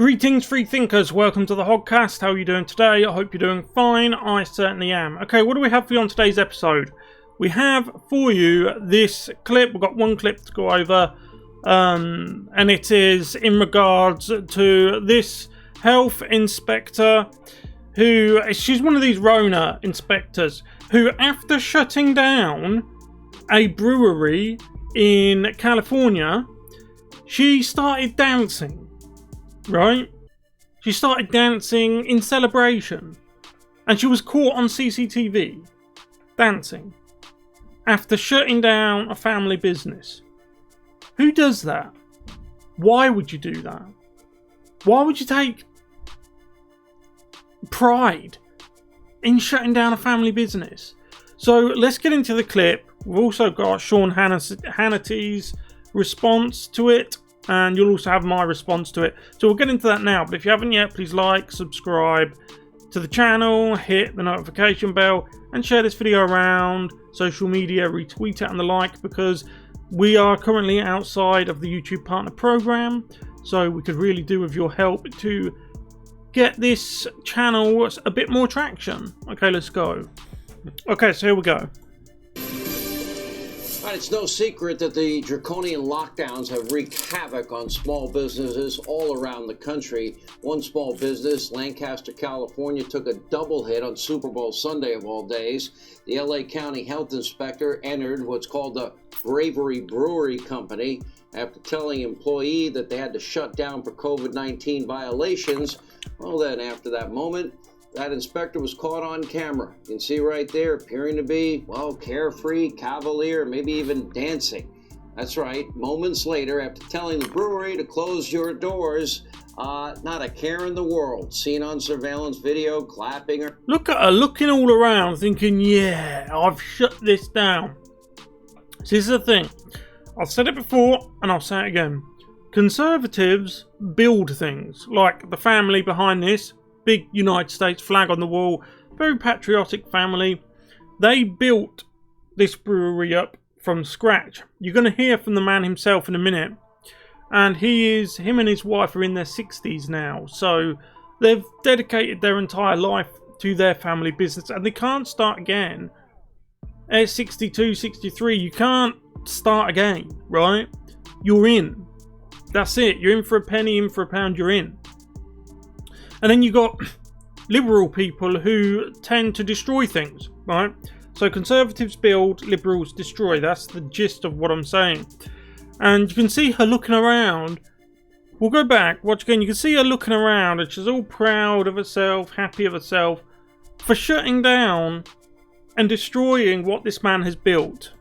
Greetings, free thinkers. Welcome to the Hoggcast. How are you doing today? I hope you're doing fine. I certainly am. Okay, what do we have for you on today's episode? We have for you this clip. We've got one clip to go over, and it is in regards to this health inspector who, she's one of these Rona inspectors who, after shutting down a brewery in California, she started dancing. Right? She started dancing in celebration. And she was caught on CCTV dancing after shutting down a family business. Who does that? Why would you do that? Why would you take pride in shutting down a family business? So let's get into the clip. We've also got Sean Hannity's response to it, and you'll also have my response to it. So we'll get into that now. But if you haven't yet, please like, subscribe to the channel, hit the notification bell, and share this video around social media, retweet it and the like, because we are currently outside of the YouTube partner program. So we could really do with your help to get this channel a bit more traction. Okay, let's go. Okay, so here we go. It's no secret that the draconian lockdowns have wreaked havoc on small businesses all around the country. One small business, Lancaster, California, took a double hit on Super Bowl Sunday of all days. The LA County health inspector entered what's called the Brewery Company after telling an employee that they had to shut down for COVID-19 violations. Well, then after that moment, that inspector was caught on camera. You can see right there, appearing to be, well, carefree, cavalier, maybe even dancing. That's right, moments later, after telling the brewery to close your doors, not a care in the world. Seen on surveillance video, clapping her. Look at her looking all around, thinking, yeah, I've shut this down. So this is the thing. I've said it before, and I'll say it again. Conservatives build things, like the family behind this. Big United States flag on the wall, very patriotic family. They built this brewery up from scratch. You're going to hear from the man himself in a minute, and him and his wife are in their 60s now, so they've dedicated their entire life to their family business, and they can't start again at 62, 63. You can't start again, right? You're in. That's it. You're in for a penny, in for a pound, you're in. And then you got liberal people who tend to destroy things, right? So conservatives build, liberals destroy. That's the gist of what I'm saying. And you can see her looking around. We'll go back, watch again. You can see her looking around, and she's all proud of herself, happy of herself, for shutting down and destroying what this man has built.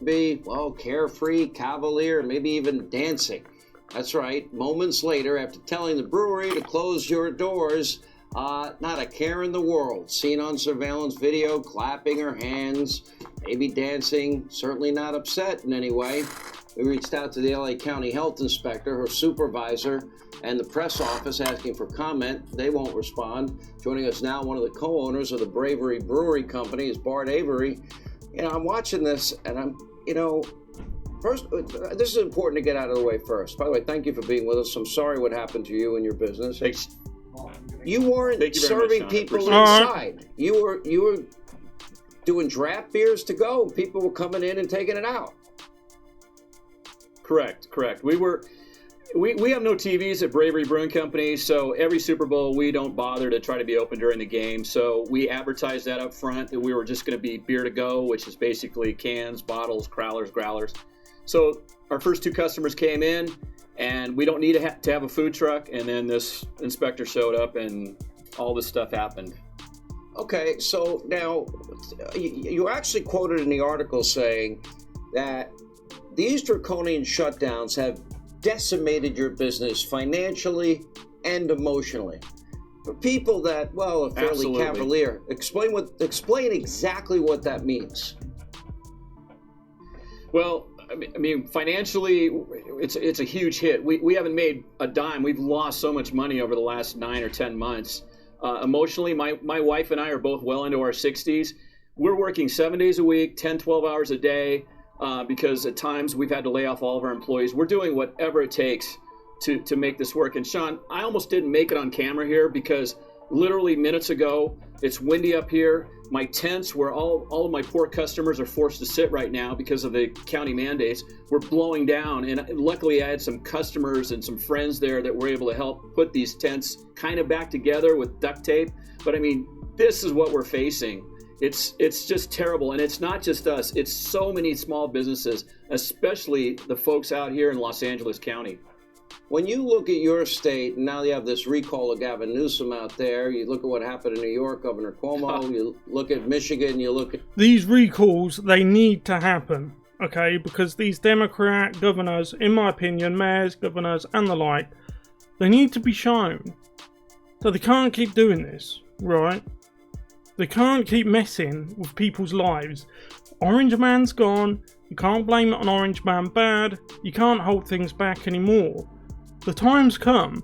Be, well, carefree, cavalier, maybe even dancing. That's right, moments later, after telling the brewery to close your doors, not a care in the world. Seen on surveillance video, clapping her hands, maybe dancing, certainly not upset in any way. We reached out to the LA County health inspector, her supervisor, and the press office asking for comment. They won't respond. Joining us now, one of the co-owners of the Brewery Company is Bart Avery. I'm watching this, and first, this is important to get out of the way first. By the way, thank you for being with us. I'm sorry what happened to you and your business. Thanks. You weren't serving people inside. You were doing draft beers to go. People were coming in and taking it out. Correct. We have no TVs at Brewery Brewing Company, so every Super Bowl we don't bother to try to be open during the game. So we advertised that up front that we were just going to be beer to go, which is basically cans, bottles, crowlers, growlers. So our first two customers came in, and we don't need to have a food truck. And then this inspector showed up, and all this stuff happened. Okay, so now you actually quoted in the article saying that these draconian shutdowns have decimated your business financially and emotionally. For people that, well, are fairly Absolutely. Cavalier, explain exactly what that means. Well, I mean, financially, it's a huge hit. We haven't made a dime. We've lost so much money over the last 9 or 10 months. Emotionally, my wife and I are both well into our 60s. We're working 7 days a week, 10, 12 hours a day, because at times we've had to lay off all of our employees. We're doing whatever it takes to make this work. And Sean, I almost didn't make it on camera here because literally minutes ago, it's windy up here. My tents, where all of my poor customers are forced to sit right now because of the county mandates, were blowing down. And luckily I had some customers and some friends there that were able to help put these tents kind of back together with duct tape. But I mean, this is what we're facing. It's just terrible. And it's not just us. It's so many small businesses, especially the folks out here in Los Angeles County. When you look at your state, and now you have this recall of Gavin Newsom out there, you look at what happened in New York, Governor Cuomo, you look at Michigan, you look at... These recalls, they need to happen, okay? Because these Democrat governors, in my opinion, mayors, governors, and the like, they need to be shown that they can't keep doing this, right? They can't keep messing with people's lives. Orange Man's gone. You can't blame it on Orange Man bad. You can't hold things back anymore. The time's come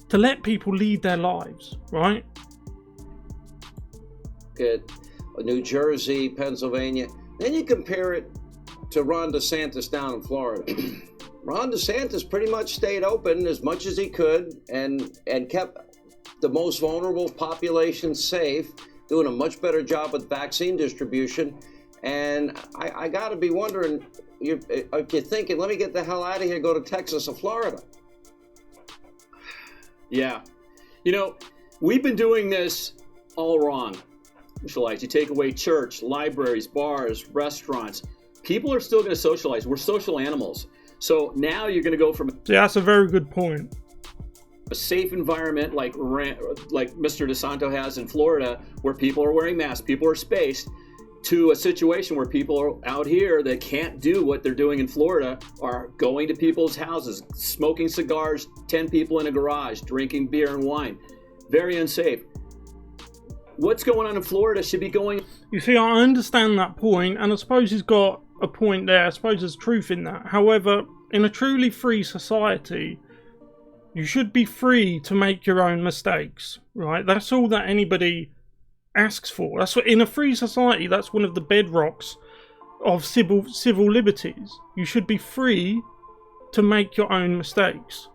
to let people lead their lives, right? At New Jersey, Pennsylvania. Then you compare it to Ron DeSantis down in Florida. Ron DeSantis pretty much stayed open as much as he could and kept the most vulnerable population safe, doing a much better job with vaccine distribution. And I got to be wondering, if you're thinking, let me get the hell out of here, go to Texas or Florida. Yeah. You know, we've been doing this all wrong. Socialize. You take away church, libraries, bars, restaurants. People are still going to socialize. We're social animals. So now you're going to go from... Yeah, that's a very good point. A safe environment like Mr. DeSanto has in Florida, where people are wearing masks, people are spaced, to a situation where people are out here that can't do what they're doing in Florida, are going to people's houses, smoking cigars, 10 people in a garage, drinking beer and wine. Very unsafe. What's going on in Florida should be going... You see, I understand that point, and I suppose he's got a point there. I suppose there's truth in that. However, in a truly free society, you should be free to make your own mistakes, right? That's all that anybody asks for. That's what, in a free society, that's one of the bedrocks of civil liberties. You should be free to make your own mistakes.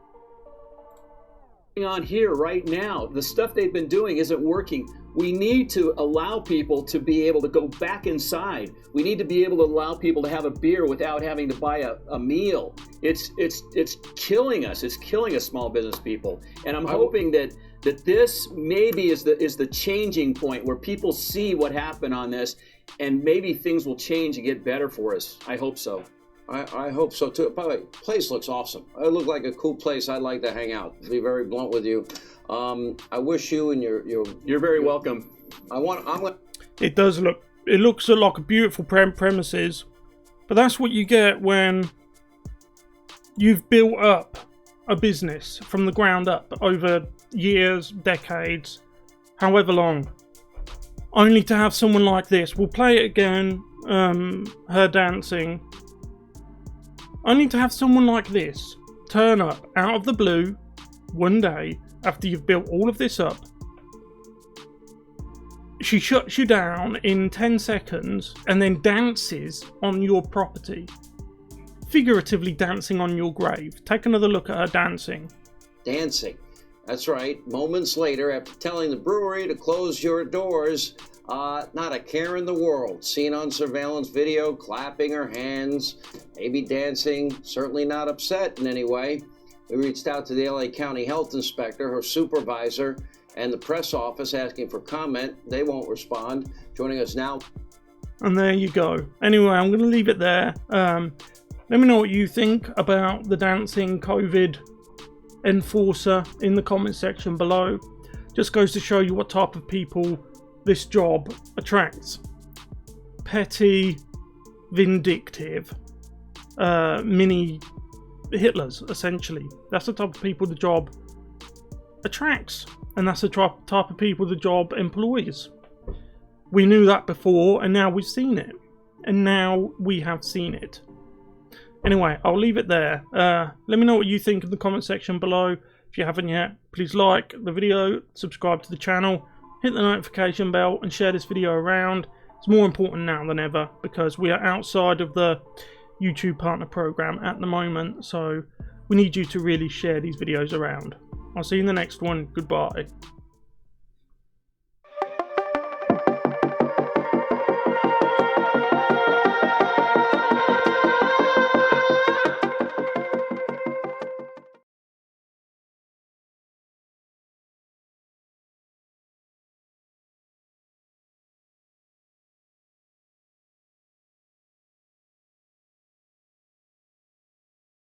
On here right now, the stuff they've been doing isn't working. We need to allow people to be able to go back inside. We need to be able to allow people to have a beer without having to buy a meal. It's killing us. It's killing us, small business people. And I'm hoping that this maybe is the changing point where people see what happened on this, and maybe things will change and get better for us. I hope so. I hope so too. By the way, place looks awesome. It looked like a cool place I'd like to hang out. To be very blunt with you, I wish you and you're very welcome. It does look. It looks like a beautiful premises, but that's what you get when you've built up a business from the ground up over years, decades, however long, only to have someone like this. We'll play it again. Her dancing. Only to have someone like this turn up out of the blue one day after you've built all of this up. She shuts you down in 10 seconds and then dances on your property. Figuratively dancing on your grave. Take another look at her dancing. Dancing. That's right. Moments later, after telling the brewery to close your doors, not a care in the world. Seen on surveillance video, clapping her hands, maybe dancing, certainly not upset in any way. We reached out to the LA County Health Inspector, her supervisor, and the press office asking for comment. They won't respond. Joining us now. And there you go. Anyway, I'm going to leave it there. Let me know what you think about the dancing COVID enforcer in the comment section below. Just goes to show you what type of people this job attracts. Petty, vindictive, mini Hitlers, essentially. That's the type of people the job attracts, and that's the type of people the job employs. We knew that before, and now we've seen it. And now we have seen it. Anyway, I'll leave it there. Let me know what you think in the comment section below. If you haven't yet, please like the video, subscribe to the channel, hit the notification bell, and share this video around. It's more important now than ever, because we are outside of the YouTube partner program at the moment, so we need you to really share these videos around. I'll see you in the next one. Goodbye.